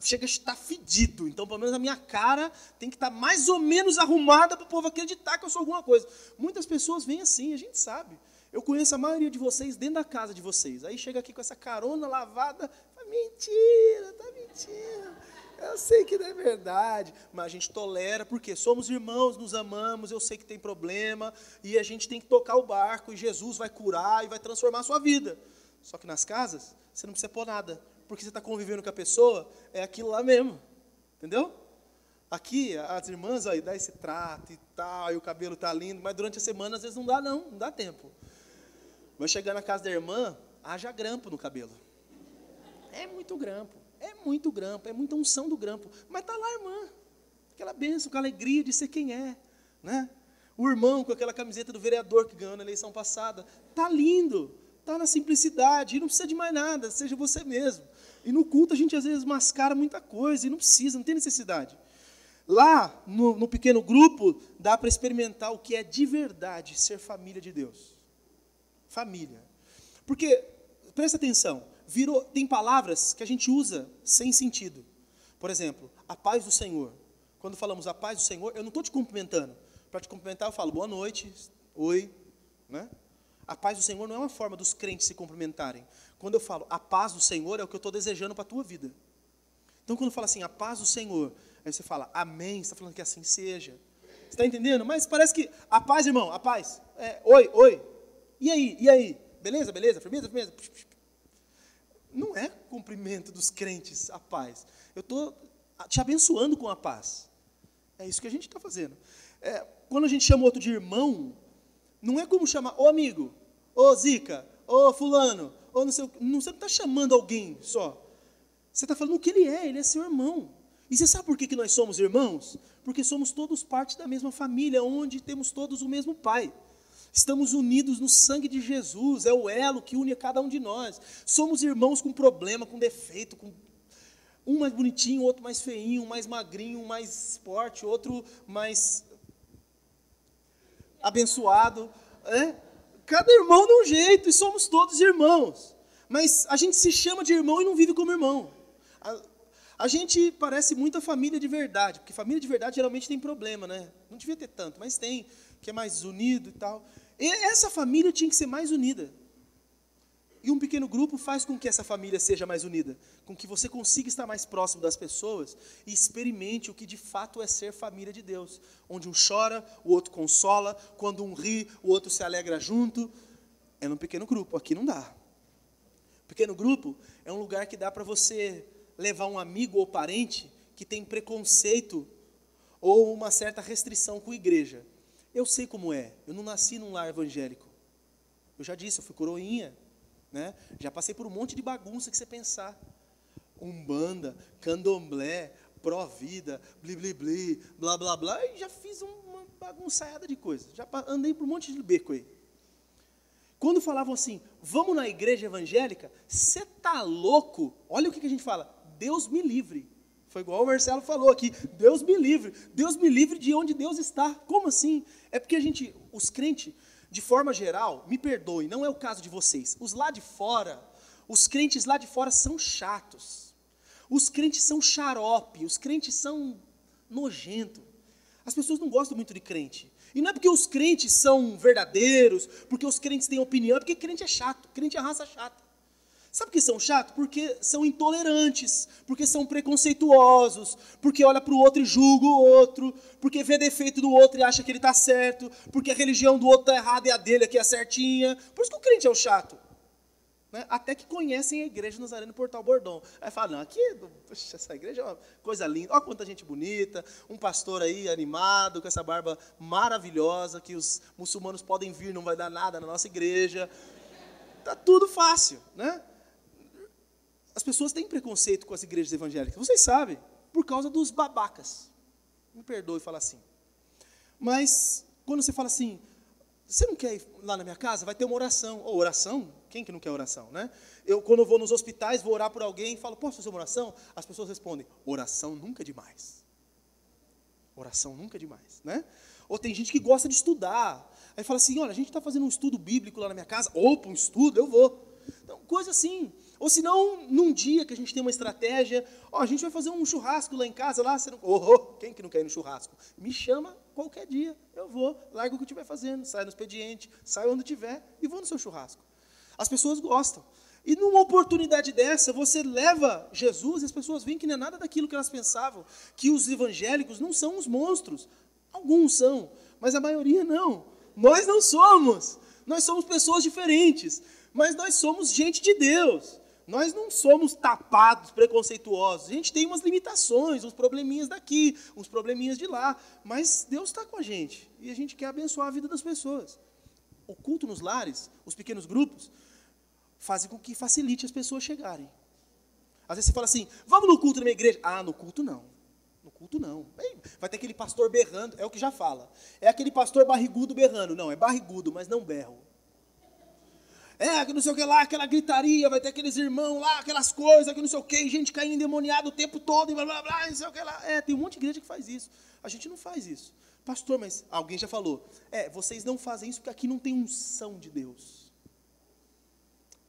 Chega a estar fedido, então pelo menos a minha cara tem que estar mais ou menos arrumada para o povo acreditar que eu sou alguma coisa. Muitas pessoas vêm assim, a gente sabe. Eu conheço a maioria de vocês dentro da casa de vocês. Aí chega aqui com essa carona lavada, fala, mentira, tá mentindo. Eu sei que não é verdade, mas a gente tolera, porque somos irmãos, nos amamos, eu sei que tem problema, e a gente tem que tocar o barco, e Jesus vai curar e vai transformar a sua vida. Só que nas casas, você não precisa pôr nada, porque você está convivendo com a pessoa, é aquilo lá mesmo, entendeu? Aqui, as irmãs, aí, dá esse trato e tal, e o cabelo tá lindo, mas durante a semana, às vezes, não dá não, não dá tempo. Vai chegar na casa da irmã, haja grampo no cabelo. É muito grampo. É muita unção do grampo. Mas está lá a irmã, aquela bênção, com a alegria de ser quem é, né? O irmão com aquela camiseta do vereador que ganhou na eleição passada. Está lindo, está na simplicidade, e não precisa de mais nada, seja você mesmo. E no culto a gente às vezes mascara muita coisa, e não precisa, não tem necessidade. Lá, no pequeno grupo, dá para experimentar o que é de verdade ser família de Deus. Família. Porque, presta atenção, tem palavras que a gente usa sem sentido. Por exemplo, a paz do Senhor. Quando falamos a paz do Senhor, eu não estou te cumprimentando. Para te cumprimentar, eu falo boa noite, oi. Né? A paz do Senhor não é uma forma dos crentes se cumprimentarem. Quando eu falo a paz do Senhor, é o que eu estou desejando para a tua vida. Então, quando eu falo assim, a paz do Senhor, aí você fala, amém, você está falando que assim seja. Você está entendendo? Mas parece que a paz, irmão, a paz. Oi, oi. E aí? Beleza? Firmeza? Não é cumprimento dos crentes a paz. Eu estou te abençoando com a paz. É isso que a gente está fazendo. Quando a gente chama outro de irmão, não é como chamar, ô amigo, ô Zica, ô fulano, ou não sei o que. Você não está chamando alguém só. Você está falando o que ele é seu irmão. E você sabe por que nós somos irmãos? Porque somos todos parte da mesma família, onde temos todos o mesmo pai. Estamos unidos no sangue de Jesus, é o elo que une a cada um de nós. Somos irmãos com problema, com defeito, um mais bonitinho, outro mais feinho, um mais magrinho, um mais forte, outro mais abençoado. Cada irmão de um jeito, e somos todos irmãos. Mas a gente se chama de irmão e não vive como irmão. A gente parece muito a família de verdade, porque família de verdade geralmente tem problema, né? Não devia ter tanto, mas tem, que é mais unido e tal. E essa família tinha que ser mais unida. E um pequeno grupo faz com que essa família seja mais unida, com que você consiga estar mais próximo das pessoas e experimente o que de fato é ser família de Deus, onde um chora, o outro consola, quando um ri, o outro se alegra junto. É num pequeno grupo, aqui não dá. Pequeno grupo é um lugar que dá para você levar um amigo ou parente que tem preconceito ou uma certa restrição com a igreja. Eu sei como é, eu não nasci num lar evangélico. Eu já disse, eu fui coroinha, né? Já passei por um monte de bagunça que você pensar. Umbanda, candomblé, pró-vida, bli, blá, blá, blá, e já fiz uma bagunçada de coisa. Já andei por um monte de beco aí. Quando falavam assim, vamos na igreja evangélica, você tá louco? Olha o que a gente fala, Deus me livre. Foi igual o Marcelo falou aqui, Deus me livre de onde Deus está. Como assim? É porque os crentes, de forma geral, me perdoem, não é o caso de vocês. Os crentes lá de fora são chatos. Os crentes são xarope, os crentes são nojentos. As pessoas não gostam muito de crente. E não é porque os crentes são verdadeiros, porque os crentes têm opinião, é porque crente é chato, crente é raça chata. Sabe por que são chatos? Porque são intolerantes, porque são preconceituosos, porque olha para o outro e julga o outro, porque vê defeito do outro e acha que ele está certo, porque a religião do outro está errada e a dele aqui é certinha. Por isso que o crente é o chato. Né? Até que conhecem a igreja Nazareno Portal Bordão. Aí fala, não, aqui, poxa, essa igreja é uma coisa linda, olha quanta gente bonita, um pastor aí animado, com essa barba maravilhosa, que os muçulmanos podem vir, não vai dar nada na nossa igreja. Está tudo fácil, né? As pessoas têm preconceito com as igrejas evangélicas, vocês sabem, por causa dos babacas. Me perdoe falar assim. Mas, quando você fala assim, você não quer ir lá na minha casa? Vai ter uma oração. Ou oração? Quem que não quer oração, né? Quando eu vou nos hospitais, vou orar por alguém, falo, posso fazer uma oração? As pessoas respondem, oração nunca é demais. Oração nunca é demais, né? Ou tem gente que gosta de estudar. Aí fala assim, olha, a gente está fazendo um estudo bíblico lá na minha casa. Opa, um estudo, eu vou. Então, coisa assim. Ou se não, num dia que a gente tem uma estratégia, a gente vai fazer um churrasco lá em casa, lá, você não... quem que não quer ir no churrasco? Me chama qualquer dia, eu vou, largo o que eu estiver fazendo, saio no expediente, saio onde tiver e vou no seu churrasco. As pessoas gostam. E numa oportunidade dessa, você leva Jesus e as pessoas veem que não é nada daquilo que elas pensavam, que os evangélicos não são uns monstros. Alguns são, mas a maioria não. Nós não somos. Nós somos pessoas diferentes, mas nós somos gente de Deus. Nós não somos tapados, preconceituosos. A gente tem umas limitações, uns probleminhas daqui, uns probleminhas de lá. Mas Deus está com a gente. E a gente quer abençoar a vida das pessoas. O culto nos lares, os pequenos grupos, fazem com que facilite as pessoas chegarem. Às vezes você fala assim, vamos no culto na minha igreja. Ah, no culto não. No culto não. Vai ter aquele pastor berrando, é o que já fala. É aquele pastor barrigudo berrando. Não, é barrigudo, mas não berro. Que não sei o que lá, aquela gritaria, vai ter aqueles irmãos lá, aquelas coisas, que não sei o que, gente caindo endemoniada o tempo todo, e blá, blá, blá, não sei o que lá. Tem um monte de igreja que faz isso. A gente não faz isso. Pastor, mas alguém já falou, vocês não fazem isso porque aqui não tem unção de Deus.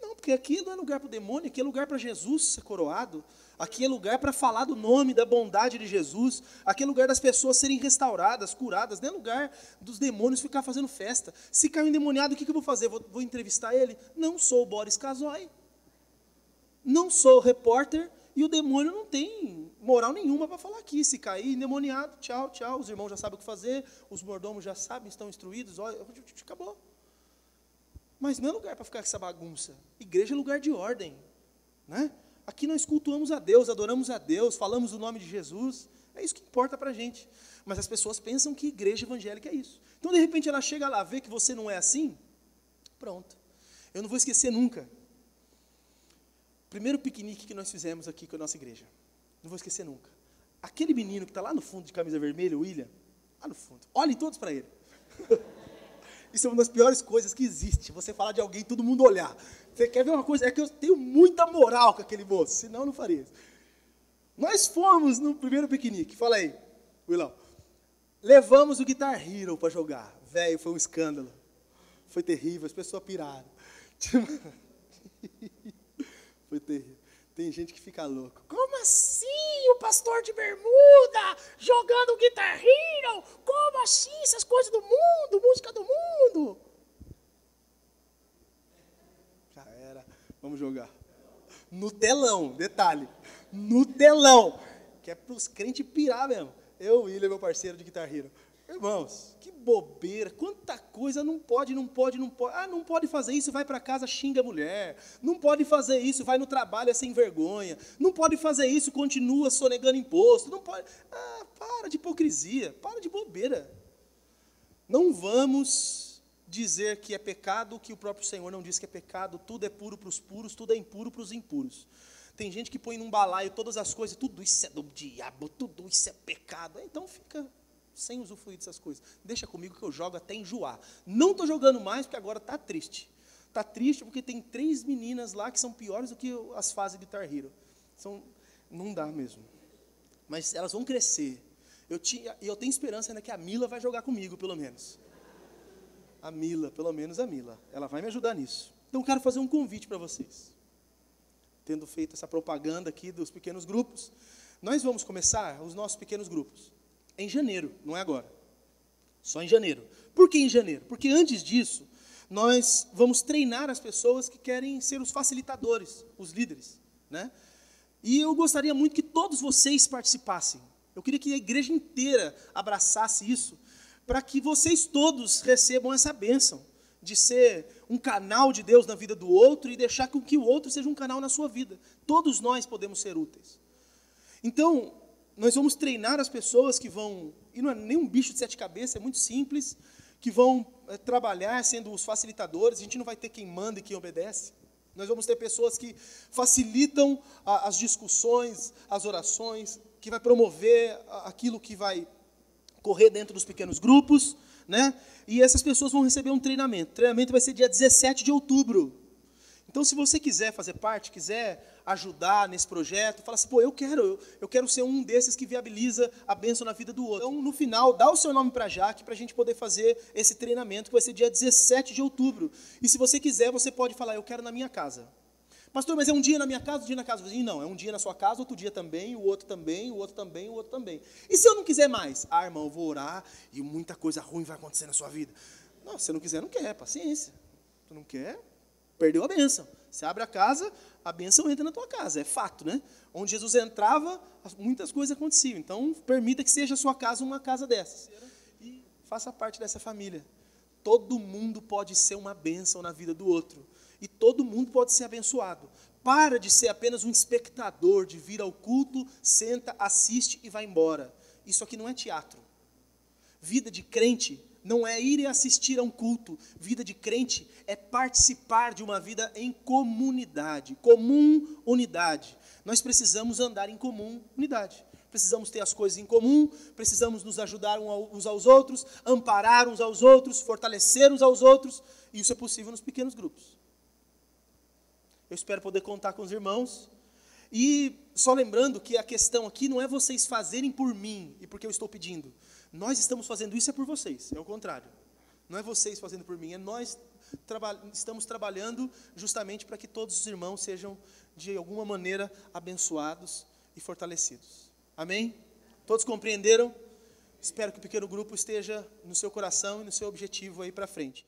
Não, porque aqui não é lugar para o demônio, aqui é lugar para Jesus ser coroado. Aqui é lugar para falar do nome, da bondade de Jesus. Aqui é lugar das pessoas serem restauradas, curadas. Não é lugar dos demônios ficar fazendo festa. Se caiu endemoniado, o que eu vou fazer? Vou entrevistar ele? Não sou o Boris Casoy. Não sou repórter e o demônio não tem moral nenhuma para falar aqui. Se cair endemoniado, tchau, tchau. Os irmãos já sabem o que fazer, os mordomos já sabem, estão instruídos. Olha, acabou. Mas não é lugar para ficar com essa bagunça. Igreja é lugar de ordem, né? Aqui nós cultuamos a Deus, adoramos a Deus, falamos o nome de Jesus. É isso que importa para a gente. Mas as pessoas pensam que igreja evangélica é isso. Então, de repente, ela chega lá, vê que você não é assim. Pronto. Eu não vou esquecer nunca. Primeiro piquenique que nós fizemos aqui com a nossa igreja. Não vou esquecer nunca. Aquele menino que está lá no fundo de camisa vermelha, o William, lá no fundo. Olhem todos para ele. Isso é uma das piores coisas que existe. Você falar de alguém e todo mundo olhar. Você quer ver uma coisa? É que eu tenho muita moral com aquele moço, senão eu não faria isso. Nós fomos no primeiro piquenique. Fala aí, Willão. Levamos o Guitar Hero para jogar. Velho, foi um escândalo. Foi terrível, as pessoas piraram. Foi terrível. Tem gente que fica louco. Como assim o pastor de bermuda jogando Guitar Hero? Como assim essas coisas do mundo, música do mundo? Já era. Vamos jogar. No telão, detalhe. No telão. Que é para os crentes pirar mesmo. Eu, William, meu parceiro de Guitar Hero. Irmãos, que bobeira, quanta coisa, não pode. Ah, não pode fazer isso, vai para casa, xinga a mulher. Não pode fazer isso, vai no trabalho, é sem vergonha. Não pode fazer isso, continua sonegando imposto. Não pode. Ah, para de hipocrisia, para de bobeira. Não vamos dizer que é pecado o que o próprio Senhor não diz que é pecado. Tudo é puro para os puros, tudo é impuro para os impuros. Tem gente que põe num balaio todas as coisas, tudo isso é do diabo, tudo isso é pecado. Então fica sem usufruir dessas coisas. Deixa comigo que eu jogo até enjoar. Não estou jogando mais porque agora está triste. Está triste porque tem 3 meninas lá que são piores do que as fases de Guitar Hero. Não dá mesmo. Mas elas vão crescer. Eu tenho esperança ainda que a Mila vai jogar comigo, pelo menos. A Mila, pelo menos a Mila. Ela vai me ajudar nisso. Então eu quero fazer um convite para vocês. Tendo feito essa propaganda aqui dos pequenos grupos, nós vamos começar os nossos pequenos grupos em janeiro, não é agora. Só em janeiro. Por que em janeiro? Porque antes disso, nós vamos treinar as pessoas que querem ser os facilitadores, os líderes, né? E eu gostaria muito que todos vocês participassem. Eu queria que a igreja inteira abraçasse isso, para que vocês todos recebam essa bênção de ser um canal de Deus na vida do outro e deixar com que o outro seja um canal na sua vida. Todos nós podemos ser úteis. Então, nós vamos treinar as pessoas que vão, e não é nem um bicho de 7 cabeças, é muito simples, que vão trabalhar sendo os facilitadores. A gente não vai ter quem manda e quem obedece. Nós vamos ter pessoas que facilitam as discussões, as orações, que vai promover aquilo que vai correr dentro dos pequenos grupos, né? E essas pessoas vão receber um treinamento. O treinamento vai ser dia 17 de outubro. Então, se você quiser fazer parte, quiser ajudar nesse projeto, fala assim, pô, eu quero ser um desses que viabiliza a bênção na vida do outro. Então, no final, dá o seu nome para a Jaque, para a gente poder fazer esse treinamento, que vai ser dia 17 de outubro. E se você quiser, você pode falar, eu quero na minha casa. Pastor, mas é um dia na minha casa, outro dia na casa do vizinho? Não, é um dia na sua casa, outro dia também, o outro também, o outro também, o outro também. E se eu não quiser mais? Ah, irmão, eu vou orar e muita coisa ruim vai acontecer na sua vida. Não, se você não quiser, não quer, paciência. Tu não quer, perdeu a bênção. Você abre a casa, a bênção entra na tua casa, é fato, né? Onde Jesus entrava, muitas coisas aconteciam. Então, permita que seja a sua casa uma casa dessas. E faça parte dessa família. Todo mundo pode ser uma bênção na vida do outro. E todo mundo pode ser abençoado. Para de ser apenas um espectador, de vir ao culto, senta, assiste e vai embora. Isso aqui não é teatro. Vida de crente não é ir e assistir a um culto. Vida de crente é participar de uma vida em comunidade, comum unidade. Nós precisamos andar em comum unidade. Precisamos ter as coisas em comum, precisamos nos ajudar uns aos outros, amparar uns aos outros, fortalecer uns aos outros. E isso é possível nos pequenos grupos. Eu espero poder contar com os irmãos. E só lembrando que a questão aqui não é vocês fazerem por mim e porque eu estou pedindo. Nós estamos fazendo isso é por vocês, é o contrário. Não é vocês fazendo por mim, é nós estamos trabalhando justamente para que todos os irmãos sejam, de alguma maneira, abençoados e fortalecidos. Amém? Todos compreenderam? Espero que o pequeno grupo esteja no seu coração e no seu objetivo aí para frente.